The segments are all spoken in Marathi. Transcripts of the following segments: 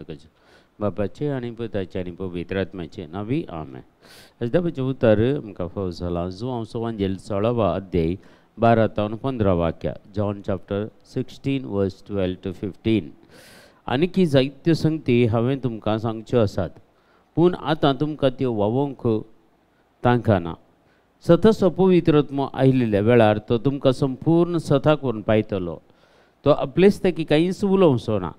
करचो बापाचे आनी पुताचे आनी पवित्र आत्म्याचे नावी आमेन. अजदाबाचें उतर आमकां फावो जाला जुआंवचो वांजेल 16वा अध्याय 12 ते 15 वाक्यां. जॉन चॅप्टर 16 वर्स 12 to 15. आनीकी जायत्यो संगती हांवें तुमकां सांगच्यो आसात, पूण आतां तुमकां त्यो वावोवंक तांकां ना. सतसो पवित्र आत्मो आयिल्ल्या वेळार तो तुमकां संपूर्ण सथा करून पायतलो. तो आपलेच ताकी कांयच उलोवचो ना,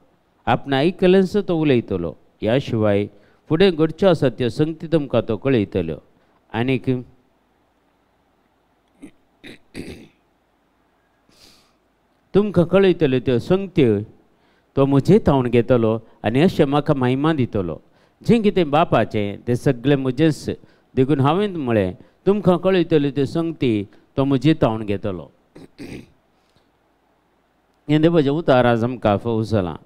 आपणें आयकलेंच तो उलयतलो. ह्या शिवाय फुडें घडच्यो आसात त्यो संगती तुमकां तो कळयतल्यो. आनीक तुमकां कळयतल्यो त्यो संगत्यो तो म्हजे थावन घेतलो आनी अशें म्हाका महिमा दितलो. जें कितें बापाचें तें सगळें म्हजेंच. देखून हांवें म्हळें तुमकां कळयतल्यो त्यो संगती तो म्हजे थावन घेतलो. हें देवाचें उतार आज आमकां फावो जालां.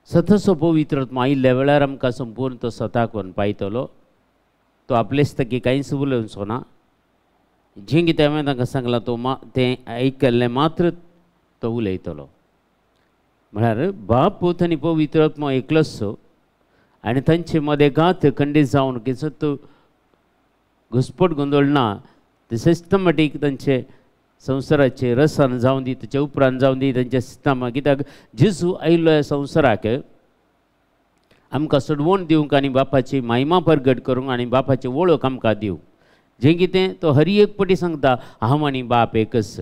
सतसो पवित्र आत्मो आयिल्ल्या वेळार आमकां संपूर्ण तो सता करून पायतलो. तो आपलेच ताकी कांयच उलोवचो ना. जें कितें हांवें तांकां सांगलां तें आयकल्लें मात्र तो उलयतलो. म्हळ्यार बाप पूत आनी पवित्र आत्मो एकलोच आनी तांचे मदें गात खंडीत जावन किसत घुसपट गोंदळ ना. ते सिस्टमॅटीक तांचे संवसाराचे रसान जावं दी, ताचे उपरांत जावं दी, तांच्या सिस्टमा. कित्याक जेजू आयिल्लो ह्या संवसाराक आमकां सोडवण दिवंक आनी बापाची महिमा प्रगट करूंक आनी बापाची वळख आमकां दिवंक. जें कितें तो हर एक पटी सांगता हांव आनी बाप एकच.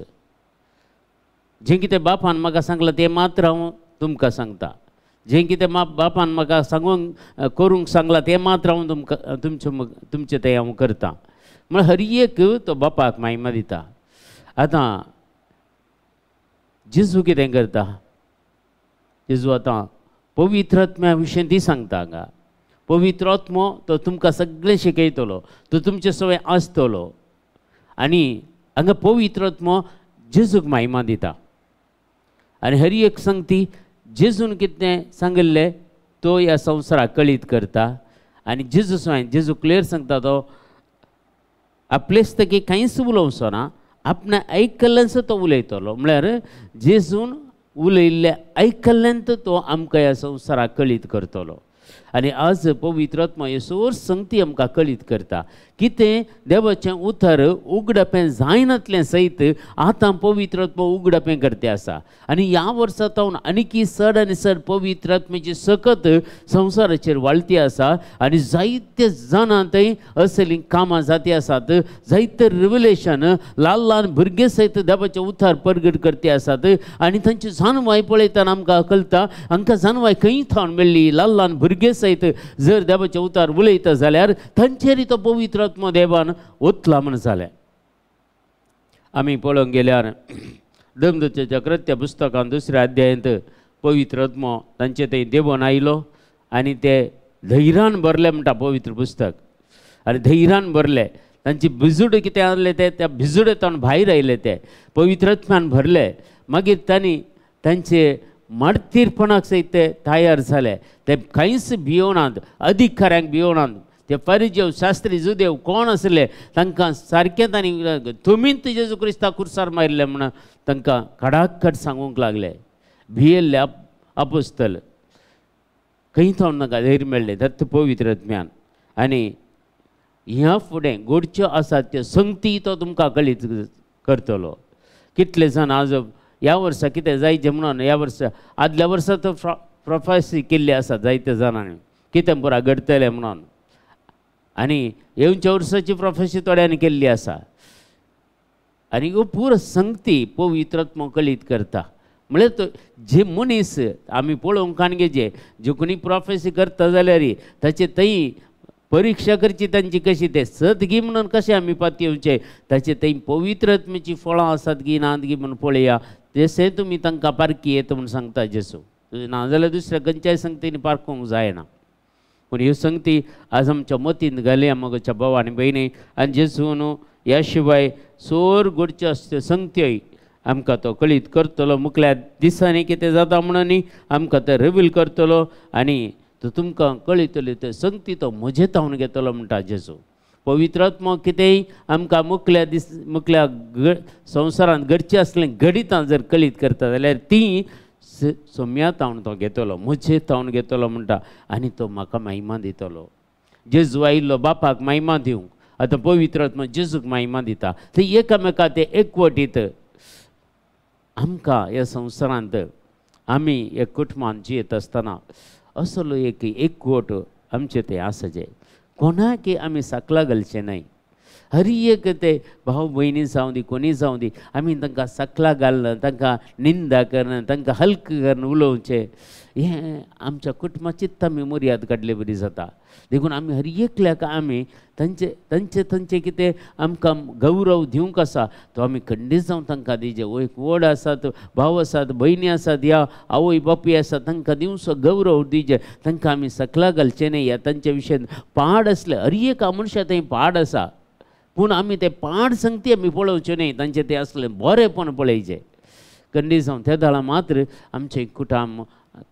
जें कितें बापान म्हाका सांगलां तें मात्र हांव तुमकां सांगता. जें कितें बापान म्हाका सांगूंक करूंक सांगलां तें मात्र हांव तुमकां तुमचें तें हांव करतां. म्हळ्यार हर एक तो बापाक महिमा दिता. आतां जेजू कितें करता? जेजू आतां पवित्र आत्म्या विशीं ती सांगता हांगा. पवित्र आत्मो तो तुमकां सगळें शिकयतलो, तो तुमचे सवय आसतलो. आनी हांगा पवित्र आत्मो जेजूक महिमा दिता. आनी हर एक संगती जेजून कितें सांगिल्लें तो ह्या संवसाराक कळीत करता. आनी जेजू क्लियर सांगता तो आपलेच ताकी कांयच उलोवचो ना, आपणें आयकल्लेंच तो उलयतलो. म्हळ्यार जेजून उलयल्लें आयकल्ल्यांत तो आमकां ह्या संवसाराक कळीत करतलो. आनी आज पवित्र आत्मा ह्यो सगळ्यो संगती आमकां कळीत करता. कितें देवाचें उतर उगडपें जायनातलें सयत आतां पवित्र आत्मा उगडपें करतें आसा. आनी ह्या वर्सा तावन आनीकी चड आनी चड पवित्र आत्म्याची सकत संवसाराचेर वाळटी आसा. आनी जायत्या जाणां थंय असलीं कामां जाती आसात. जायते रिव्हलेशन ल्हान ल्हान भुरगे सयत देवाचें उतर प्रगट करते आसात. आनी तांची जानवाय पळयतना आमकां कळटा हांकां जानवाय खंय थावन मेळ्ळी. ल्हान ल्हान भुरगे सयत जर देवाचें उतर उलयता जाल्यार तांचेर तो पवित्र आत्मा देवान ओतला म्हण जालें. आमी पळोवंक गेल्यार धर्मदूताच्या कृत्य पुस्तकांत 2ऱ्या अध्यायांत पवित्र आत्मो तांचे थंय देवून आयलो आनी ते धैर्यान भरले म्हणटा पवित्र पुस्तक. आनी धैर्यान भरले. तांची भिजूड कितें आसलें ते त्या भिजुडेतान भायर आयले ते पवित्र आत्म्यान भरले. मागीर तांणी तांचे मार्तीरपणाक सयत ते तयार जाले. ते कांयच भियोनात, अधिकाऱ्यांक भियोनात. ते फरिजेव शास्त्री जुदेव कोण आसले तांकां सारकें तांणी तुमीच जेजू क्रिस्ताक कुर्सार मारिल्ले म्हणून तांकां खडाखड सांगूंक लागले. भियेल्ले आपोस्तल खंय थावन नाका धैर्य मेळ्ळें दत्त पवित्र आत्म्यान. आनी ह्या फुडें घडच्यो आसात त्यो संगती तो तुमकां कळीत करतलो. कितले जाण आज ह्या वर्सा कितें जायचें म्हणून ह्या वर्सा आदल्या वर्सा तो प्रोफेसी केल्ली आसा जायत्या जाणांनी कितें पुरा घडतलें म्हणून. आनी येवच्या वर्साची प्रोफेसी थोड्यांनी केल्ली आसा. आनी ह्यो पुरो संगती पवित्र आत्मो कळीत करता. म्हळ्यार तो जे मनीस आमी पळोवंक काणगेचे जे कोणी प्रोफेसी करता जाल्यार ताचे थंय परीक्षा करची तांची कशी ते सत गी म्हणून कशें आमी पातयेवचे ताचे थंय पवित्र आत्म्याची फळां आसात गी नात गी म्हणून पळया. तशें तुमी तांकां पारकी येता म्हूण सांगता जेजू. नाजाल्यार दुसऱ्या खंयच्याय संगतींनी पारखूंक जायना. पूण ह्यो संगती आज आमच्या मतींत घालया मोगाच्या भाव आनी भयणी. आनी जेजू न्हू ह्या शिवाय सोर घडच्यो आसच्यो संगत्योय आमकां तो कळीत करतलो. मुखल्या दिसांनी कितें जाता म्हणून न्ही आमकां तो रिवील करतलो. आनी तो तुमकां कळयतल्यो त्यो संगती तो म्हजे थावन घेतलो म्हणटा जेजू. पवित्र आत्मो कितेंय आमकां मुखल्या संवसारांत घडचें आसलें घडितां जर कळीत करता जाल्यार ती सोम्या तावन तो घेतलो, म्हजे तावन घेतलो म्हणटा आनी तो म्हाका महिमा दितलो. जेजू आयिल्लो बापाक महिमा दिवंक, आतां पवित्र आत्मा जेजूक महिमा दिता. थंय एकामेका ते एकवटीत आमकां ह्या संवसारांत आमी एक कुटुंबान जियेत आसतना असलो एक एकवट आमचे ते आसचे. कोणाक आमी साकला घालचे न्हय. हर एक ते भाव भयणी जावं दी, कोणी जावं दी, आमी तांकां सकला घालना, तांकां निंदा करना, तांकां हल्क करून उलोवचें, हें आमच्या कुटुंबाचीच आमी मर्याद काडले बरी जाता. देखून आमी हर एकल्याक आमी तांचे कितें आमकां गौरव दिवंक आसा तो आमी खंडीत जावन तांकां दिवचे. वो एक व्हड आसात, भाव आसात, भयणी आसात, या आवय बापूय आसात, तांकां दिवचो, गौरव दिवचे. तांकां आमी सकला घालचे न्हय. ह्या तांच्या विशयी पाड आसले, हर एका मनशा थंय पाड आसा, पूण आमी ते पाड संगती आमी पळोवचे न्हय. तांचे ते असलें बरेंपण पळयचें. खंडीत जावन त्या दाळा मात्र आमचें कुटुंब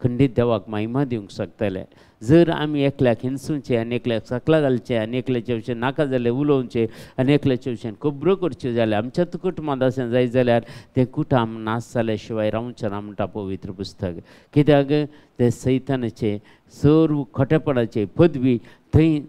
खंडीत देवाक महिमा दिवंक शकतले. जर आमी एकल्याक हिंसूचें आनी एकल्याक सकला घालचें आनी एकल्याच्या विशयी नाका जाल्यार उलोवचें आनी एकल्याच्या विशयी खबरो करच्यो जाल्यार आमच्याच कुटुंबांत अशें जायत जाल्यार तें कुटुंब नाश जाल्या शिवाय रावचें ना म्हणटा पवित्र पुस्तक. कित्याक ते सैतानाचे सर्व खोटेपणाचे पदवी थंय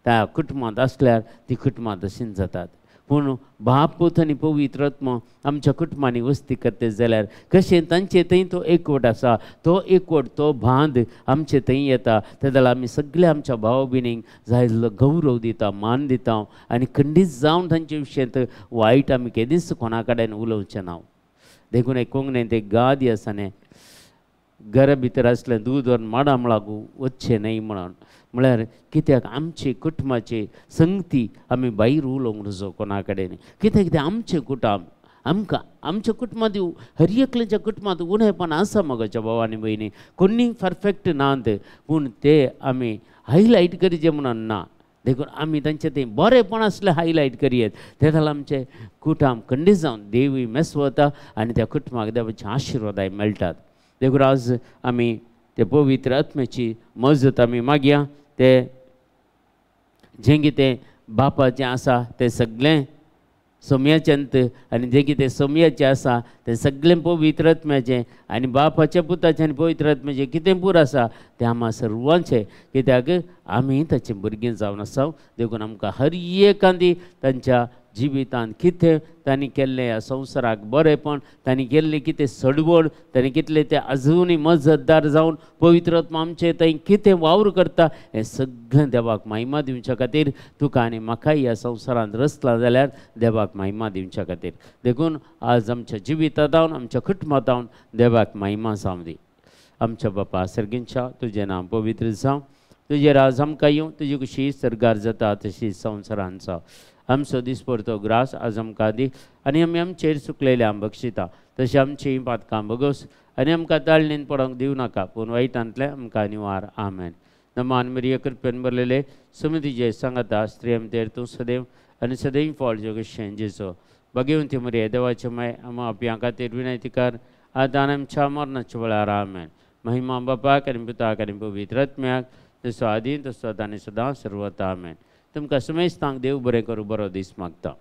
त्या कुटुंबांत आसल्यार ती कुटुंबां तशींच जातात. पूण बाप पूत आनी पवित्र आत्मा आमच्या कुटुंबांनी वस्ती करते जाल्यार कशें तांचे थंय तो एकवट आसा, तो एकवट, तो बांद आमचे थंय येता. त्या जाल्यार आमी सगळे आमच्या भाव भयणींक जाय तितलो गौरव दिता, मान दिता आनी खंडीत जावन तांचे विशयंत वायट आमी केदींच कोणा कडेन उलोवचें ना. देखून एक कोंकणींत एक गादी आसा न्ही, घरा भितर आसलें दूद व्हरून माडा लागू वचचें न्हय म्हणून. म्हळ्यार कित्याक आमचे कुटुंबाचे संगती आमी भायर उलोवंक नजो कोणा कडेन. कित्याक तें आमचें कुटुंब, आमकां आमच्या कुटुंबांत हर एकल्याच्या कुटुंबांत उणेपण आसा मगोच्या भावांनी भयणी. कोणी परफेक्ट नात, पूण ते आमी हायलायट करचें म्हणून ना. देखून आमी तांचें तें बरेंपण आसलें हायलायट करयेत. ते जाल्यार आमचें कुटुंब खंडीत जावन देवूय मेसवता आनी त्या कुटुंबाक देवाचे आशिर्वादाय मेळटात. देखून आज आमी ते पवित्र आत्म्याची मजत आमी मागया. ते जें कितें बापाचें आसा तें सगळें सोम्याचेंत आनी जें कितें सोम्याचें आसा तें सगळें पवित्र आत्म्याचें आनी बापाच्या पुताचें आनी पवित्र आत्म्याचें कितें पूर आसा तें आम्हा सर्वांचें. कित्याक आमी ताचें भुरगीं जावन आसा. देखून आमकां हर एकांदी तांच्या जिवितांत कितें तांणी केल्लें ह्या संवसाराक बरेंपण, तांणी केल्लें कितें सडवण, तांणी कितलें तें आजुनूय मजतदार जावन पवित्र आत्मा आमचें थंय कितें वावर करता हें सगळें देवाक महिमा दिवच्या खातीर तुका आनी म्हाकाय ह्या संवसारांत रचला जाल्यार देवाक महिमा दिवच्या खातीर. देखून आज आमच्या जिवितांत आमच्या कुटुंबांत देवाक महिमा जावं दी. आमच्या बापा सर्गींच्या तुजें नांव पवित्र जावं, तुजें राज आमकां येवं, तुजी कुशी सरगार जाता तशी संवसारांत जावं. आमचो दिसपरतो ग्रास आज आमकां दी आनी आमी आमचेर चुकलेल्या बक्षिता तशें आमची पातकां बगोस आनी आमकां ताळणेन पडोंक दिवं नाका, पूण वायटांतले आमकां निवार. आमेन. नमान मरिये कृपेन भरलेले सुमतीजे सांगाता स्त्री आमचेर तूं सदैव आनी सदैव फॉल जोगेशें जेजो भगिवंती मरिये देवाचे माय आमी आपल्या खातीर विनंतीकार आतां आमच्या मरणाच्या वेळार. आमेन. महिमा बापाक आनी पुताक आनी पवित्र आत्म्याक जसो आदीं तसो आतां आनी सदां सर्वता. आमेन. तुमकां समेस्तांक देव बरें करूं. बरो दीस मागता.